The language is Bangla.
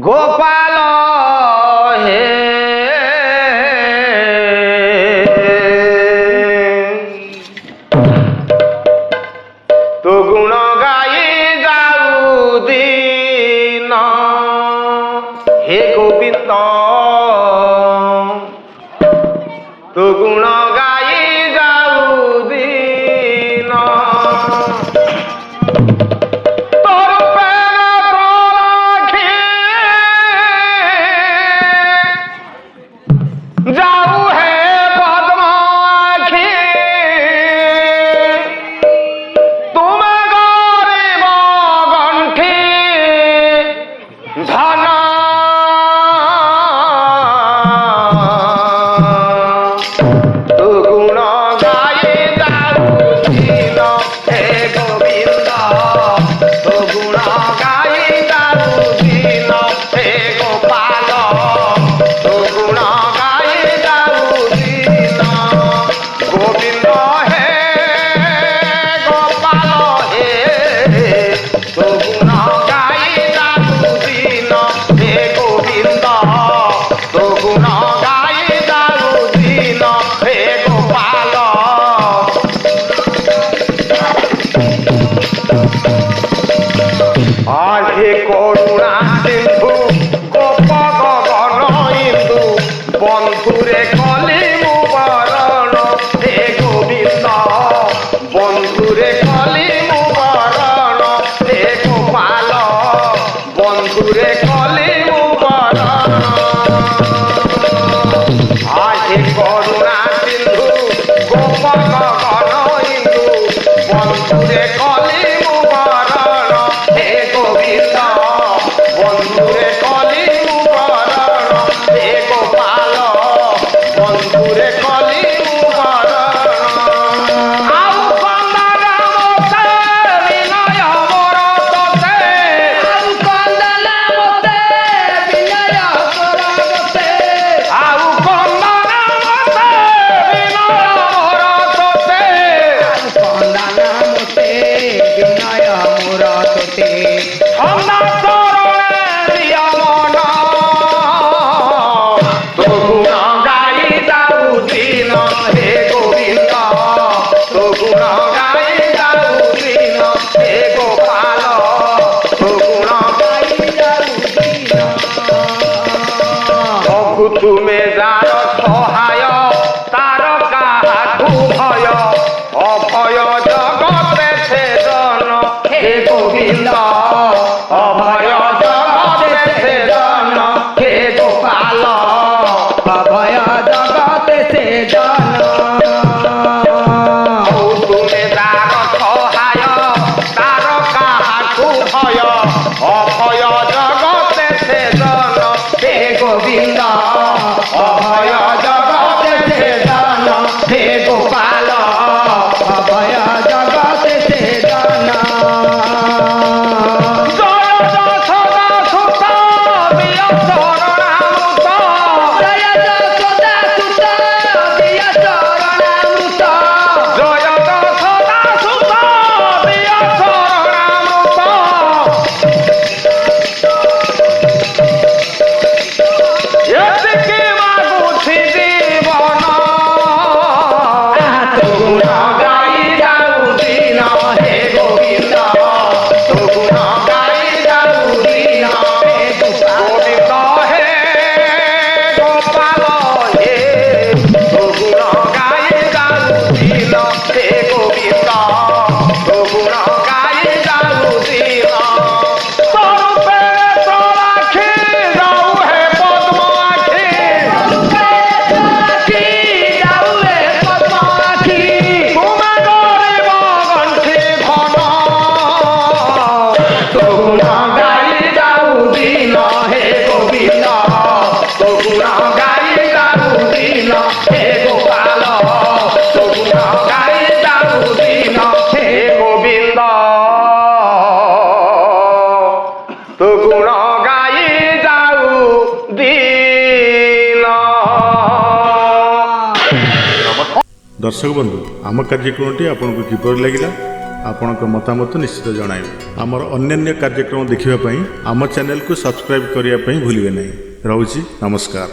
গোপাল হে তো গুণ গাই যাও দিন হে গোবিন্দ তো গুণ গাই যাও দিন তোর প্রেম প্রলাখে যাও হে পদ্মাখে তুমি গরিব গণ্ঠে ধন তো গুণ গাই যাও দিন হে গোবিন্দ তো গুণ গাই যাও দিন হে গোপাল তো গুণ গাই যাও দিন গোবিন্দ হে গোপাল হে তো গুণ গাই যাও দিন হে গোবিন্দ তো গুণ গাই যাও দিন হে গোপাল আহে করুণা সিন্ধু গোপ গগন ইন্দু বন্ধুরে কলি মুবরণ হে গোবিন্দ বন্ধুরে কলি মুবরণ হে গোপাল বন্ধুরে কলি মুবরণ আহে করুণা সিন্ধু গোপ গগন ইন্দু বন্ধুরে কলি মুবরণ হে গোবিন্দ বন্ধুরে কলি মুবরণ হে গোপাল বন্ধুরে কলি মুবরণ আউ কন্দন মতে বিনয় মোর তোতে আউ কন্দন মতে বিনয় মোর তোতে আউ কন্দন মতে বিনয় মোর তোতে কন্দন মতে বিনয় মোর তোতে সন্ধ্যা চরণে দিয়া মন তো গুণ গাই যাও দিন হে গোবিন্দ তো গুণ গাই যাও দিন হে গোপাল তো গুণ গাই যাও দিন প্রভু তুমে যার সহায় তার কাহাকু ভয় অভয় জগতে সেজন হে গোবিন্দ অভয় জগতে সেজন হে গোপাল অভয় জগতে সে জন তুমে যার সহায় তার কাহাকু ভয় অভয় জগতে সেজন হে গোবিন্দ অভয় জগতে সেজন হে গোপাল অভয় জগতে সে জন জয় যশোদা সুত বিয় চরণামৃত জয় যশোদা সুত বিয় চরণামৃত জয় যশোদা সুত বিয় চরণামৃত এদিকে মাগুছি জীবন তো গুণ গাই যাও দিন হে গোবিন্দ তো গুণ গাই যাও দিন হে গোবিন্দ হে গোপাল হে তো গুণ গাই যাও দিন হে গোবিন্দ তো গুণ গাই যাও দিন তোর প্রেম প্রলাখে যাও হে পদ্মাখে আখি যাও রে পদ্মাখি তুমি গরিব গণ্ঠে ধন তো গুণ গাই যাও দিন হে গোবিন্দ তো গুণ গাই যাও দিন হে গোপাল তো গুণ গাই যাও দিন হে গোবিন্দ তো গুণ গাই যাও দিন दर्शक बंधु आम कार्यक्रम टी आपको किपर लगे ଆପଣଙ୍କ ମତାମତ ନିଶ୍ଚିତ ଜଣାଇବେ। ଆମର ଅନ୍ୟାନ୍ୟ କାର୍ଯ୍ୟକ୍ରମ ଦେଖିବା ପାଇଁ ଆମ ଚ୍ୟାନେଲକୁ ସବସ୍କ୍ରାଇବ୍ କରିବା ପାଇଁ ଭୁଲିବେ ନାହିଁ। ରହୁଛି, ନମସ୍କାର।